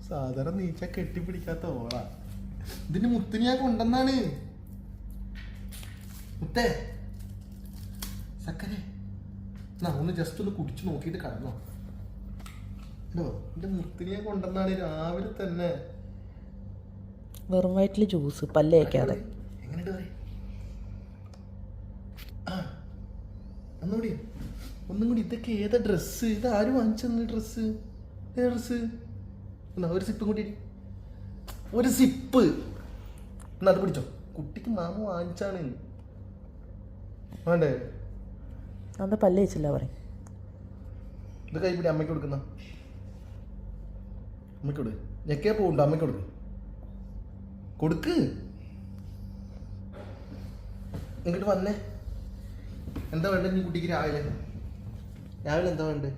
സാധാരണ നീച്ച കെട്ടിപ്പിടിക്കാത്ത ഓളാ. ഇതിന്റെ മുത്തിന് ഞാൻ കൊണ്ടെന്നാണ്. മുത്തേ സക്കരെ ഒന്ന് ജസ്റ്റ് ഒന്ന് കുടിച്ചു നോക്കിയിട്ട് കടന്നോ. എന്റെ മുത്തിന് ഞാൻ കൊണ്ടെന്നാണ് രാവിലെ തന്നെ. വെറും വയറ്റില് ജ്യൂസ് പല്ലേക്കാതെ. എങ്ങനെയുണ്ട് പറയും? ഒന്നുകൂടി ഒന്നും കൂടി. ഇതൊക്കെ ഏതാ ഡ്രസ്സ്? ഇത് ആരും വാങ്ങിച്ചെന്ന് ഡ്രസ്സ്? ഏതാ ഡ്രസ്സ്? എന്നാ ഒരു സിപ്പും കൂടി. ഒരു സിപ്പ് എന്നാ അത് പിടിച്ചോ. കുട്ടിക്ക് മാമ വാങ്ങിച്ചാണ്. വേണ്ടേ? അത് പല്ല് വെച്ചില്ല പറയും. ഇത് കൈപ്പിടി. അമ്മയ്ക്ക് കൊടുക്കുന്ന അമ്മയ്ക്ക് കൊടുക്ക്. ഞെക്കേ പോകണ്ടോ? അമ്മയ്ക്ക് കൊടുക്ക്. കൊടുക്ക്. ഇങ്ങോട്ട് വന്നേ. എന്താ വേണ്ടത് നീ കുട്ടിക്ക്? രാവിലെ എന്താ വേണ്ടത്?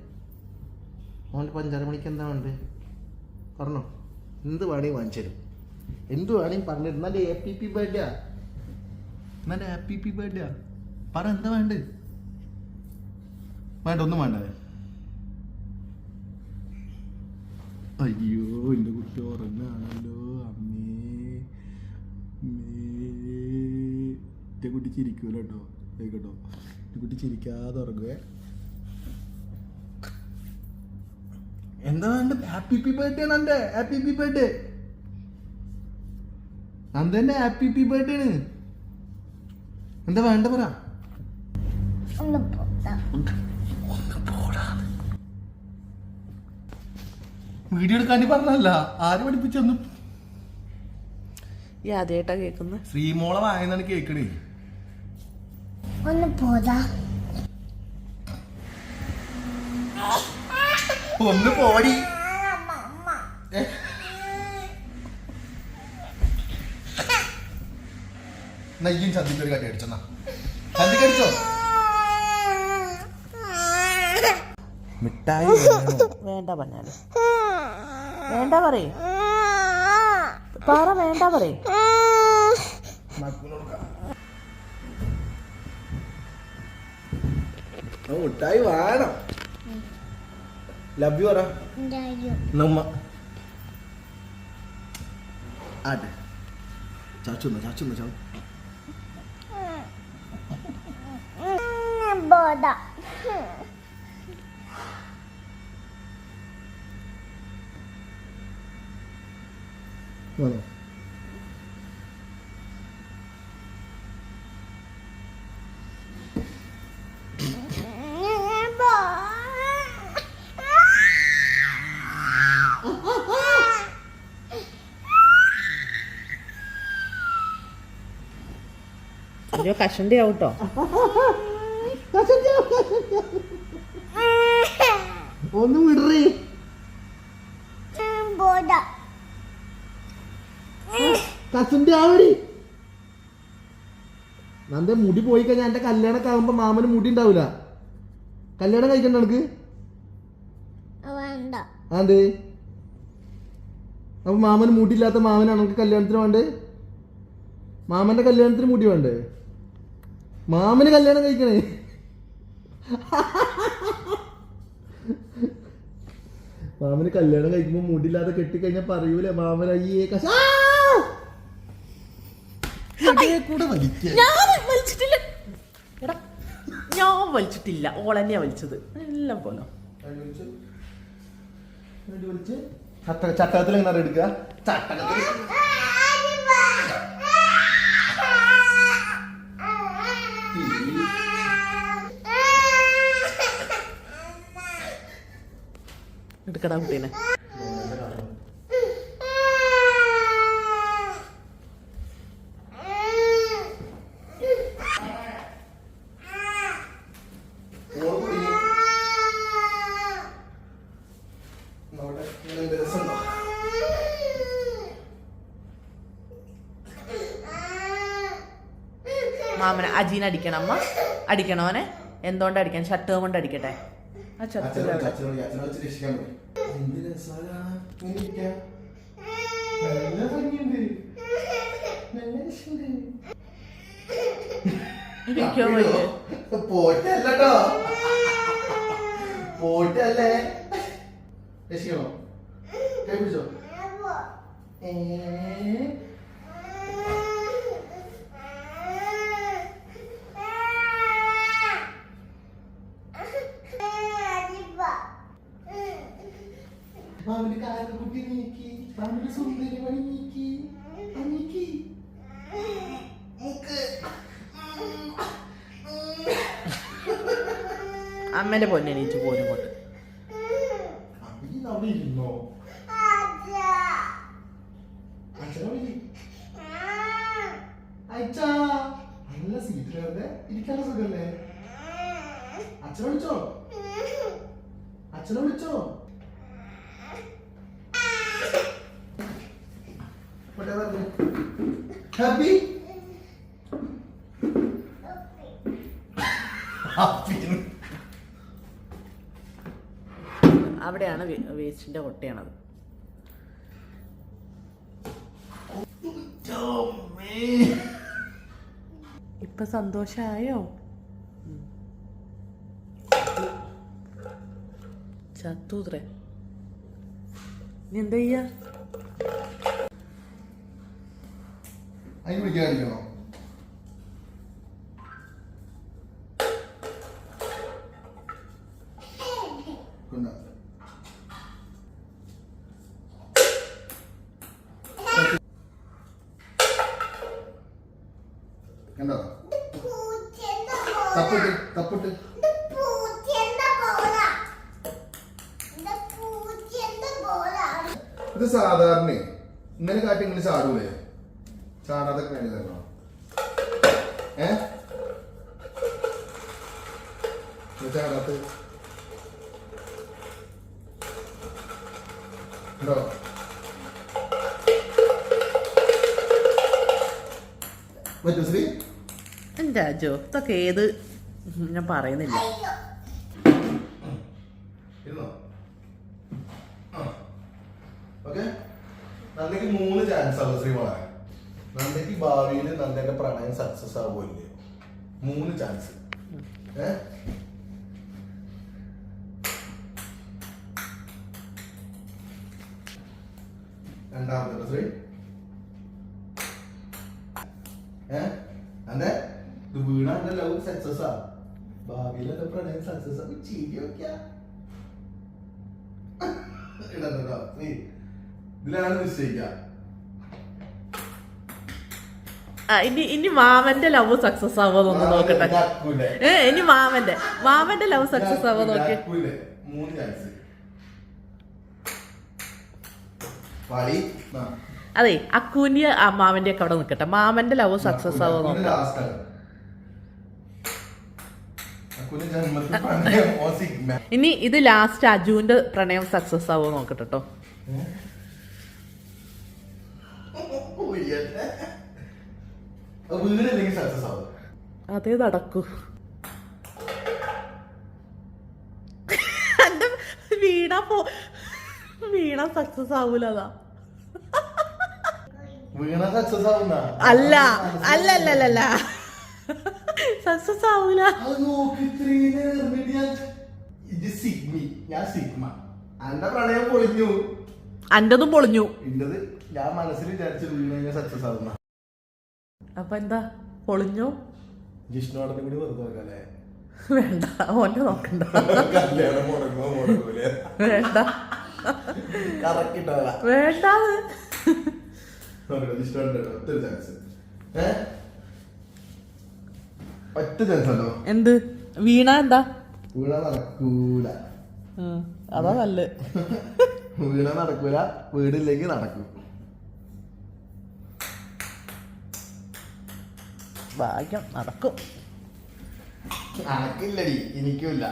അവൻ്റെ 5:30 മണിക്ക് എന്താ വേണ്ടത് പറഞ്ഞോ. എന്ത് വേണമെങ്കിൽ വാങ്ങിച്ചു തരും. എന്ത് വേണമെങ്കിൽ പറഞ്ഞു. എന്നാലും ഹാപ്പി ബർത്ത്ഡേ. എന്നാലും ഹാപ്പി ബർത്ത്ഡേ പറ. എന്താ വേണ്ടത്? വേണ്ട, ഒന്നും വേണ്ട. അയ്യോ എൻ്റെ കുട്ടി ഉറങ്ങാണല്ലോ. എൻ്റെ കുട്ടി ചിരിക്കൂല കേട്ടോ. കേട്ടോ, എൻ്റെ കുട്ടി ചിരിക്കാതെ ഉറങ്ങുവേ. എന്താ വേണ്ട? Happy birthday Nanda. Happy birthday നന്ദന്റെ ഹാപ്പി ബർത്ത്ഡേ ആണ്. എന്താ വേണ്ട പറ. വീഡിയോ എടുക്കാൻ പറഞ്ഞല്ല. ആര് പഠിപ്പിച്ചൊന്നും. ഈ ആദ്യമായിട്ടാ കേൾക്കുന്നത്. ശ്രീമോളെ വായനാണ് കേക്കണേ. ഒന്ന് പോടി. നെയ്യും ചന്തിക്കൊരു കാട്ടി അടിച്ചോ. ചന്തിക്കടിച്ചോ. മിഠായി വേണ്ട പറഞ്ഞാല് വേണ്ട പറയും. പറ വേണ്ട പറയും. മിഠായി വേണം. ലവ് യു പറ. നമ്മ ആട്ടെ. ചാച്ചുന്ന ചാച്ചു. Bueno. അയ്യോ കഷണ്ടി ആവട്ടോ. ഒന്ന് വിടറി. കസിന്റെ ആവടി. നന്റെ മുടി പോയി കഴിഞ്ഞാൽ എന്റെ കല്യാണമൊക്കെ ആകുമ്പോ മാമന് മുടി ഉണ്ടാവൂല. കല്യാണം കഴിക്കണ്ട എനിക്ക്. അതെ അപ്പൊ മാമന് മുടി ഇല്ലാത്ത മാമനാണ് നമുക്ക് കല്യാണത്തിന് വേണ്ടേ? മാമന്റെ കല്യാണത്തിന് മുടി വേണ്ടേ? മാമന് കല്യാണം കഴിക്കണേ. മാമന് കല്യാണം കഴിക്കുമ്പോ മുടിയില്ലാതെ കെട്ടിക്കഴിഞ്ഞാൽ പറയൂലേ മാമൻ അയ്യേ കശ. ഞാൻ വലിച്ചിട്ടില്ല. ഓളന്നെയാ വലിച്ചത്. എല്ലാം പോലെ ചട്ടകത്തിൽ എങ്ങനെ എടുക്കുക? ചട്ടകത്തിൽ എടുക്കടാ കുട്ടീനെ. മാമനെ അജീനെ അടിക്കണം. അമ്മ അടിക്കണോനെ. എന്തുകൊണ്ട് അടിക്കാൻ? ഷർട്ട് കൊണ്ട് അടിക്കട്ടെ. ആ ഷർട്ട് പോറ്റല്ലോ. പോട്ടല്ലേ രക്ഷിക്കണോ കൈ പിടിച്ചോ മാമിന്റെ കാലിന് കുട്ടി നീക്കി മാമിന്റെ സുന്ദരി മണി നീക്കി നീക്കി അമ്മേന്റെ പൊന്നെണീറ്റ് പോരും കൊണ്ട് അവിടെ ഇരുന്നോ അച്ഛാ നല്ല സീറ്റിലെ ഇരിക്കാനുള്ള സുഖല്ലേ അച്ഛനെ വിളിച്ചോ അച്ഛനെ വിളിച്ചോ ഹാപ്പി അവിടെയാണ് വേസ്റ്റിന്റെ കൊട്ടയാണത്. ഇപ്പൊ സന്തോഷായോ? ചത്തൂത്രേ. നീ എന്താ ചെയ്യാ? അതിന് വിളിക്കാതിരിക്കണോ? കണ്ടോ തപ്പിട്ട് തപ്പിട്ട് ഇത് സാധാരണ ഇന്നലെ കാട്ടി ഇങ്ങനെ ചാടൂലേ ചാടാതൊക്കെ വേണ്ടി തരണോ ചാടാത്ത ഉണ്ടോ പറ്റൂ ശ്രീ എന്താ ജോ ഇതൊക്കെ ഏത് ഞാൻ പറയുന്നില്ല. ഓക്കെ നന്ദയ്ക്ക് 3 ചാൻസ് ആണ് ശ്രീ വളരെ നന്ദയ്ക്ക് ഭാവിയിൽ നന്ദന്റെ പ്രണയം സക്സസ് ആവുമല്ലേ 3 ചാൻസ് രണ്ടാമത്തെ ശ്രീ അതെ ഇത് വീണ ലവ് സക്സസ് ആ ഭാവിയിൽ എന്റെ പ്രണയം സക്സസ് ആ ചെയ്തി നോക്കിയാ ഇടണ്ടോ നീ ഇതിലാണ് നിശ്ചയിക്ക ഇനി മാമന്റെ ലവ് സക്സസ് ആവോന്ന് നോക്കട്ടെ. ഇനി മാമന്റെ ലവ് സക്സസ് ആവോ നോക്കി. 3 ചാൻസ് അതെ അക്കൂന്റെ മാമന്റെ ഒക്കെ അവിടെ നിൽക്കട്ടെ. മാമന്റെ ലവ് സക്സസ് ആവോ നോക്കാം. ഇനി ഇത് ലാസ്റ്റ് അജുവിന്റെ പ്രണയം സക്സസ് ആവോ നോക്കട്ടെ കേട്ടോ. അതേ നടക്കൂ. വീണ സക്സസ് ആവൂല. അതാ അല്ല അല്ലല്ലല്ല സക്സസ് ആവൂല. അന്റതും പൊളിഞ്ഞു. ഞാൻ മനസ്സിൽ വിചാരിച്ചു വീണ സക്സസ് ആവുന്ന. അപ്പൊ എന്താ പൊളിഞ്ഞു? ജിഷ്ണുവാടനെ കൂടി വെറുതെ നോക്കല്ലേ? വേണ്ട ഓന്റെ നോക്കണ്ട. വേണ്ട വേണ്ട എന്ത് വീണ എന്താ വീണ നടക്കൂല. അതാ നല്ല വീണ നടക്കൂല. വീടില്ലെങ്കിൽ നടക്കും. ഭാഗ്യം നടക്കും. നടക്കില്ലടി എനിക്കുമില്ല.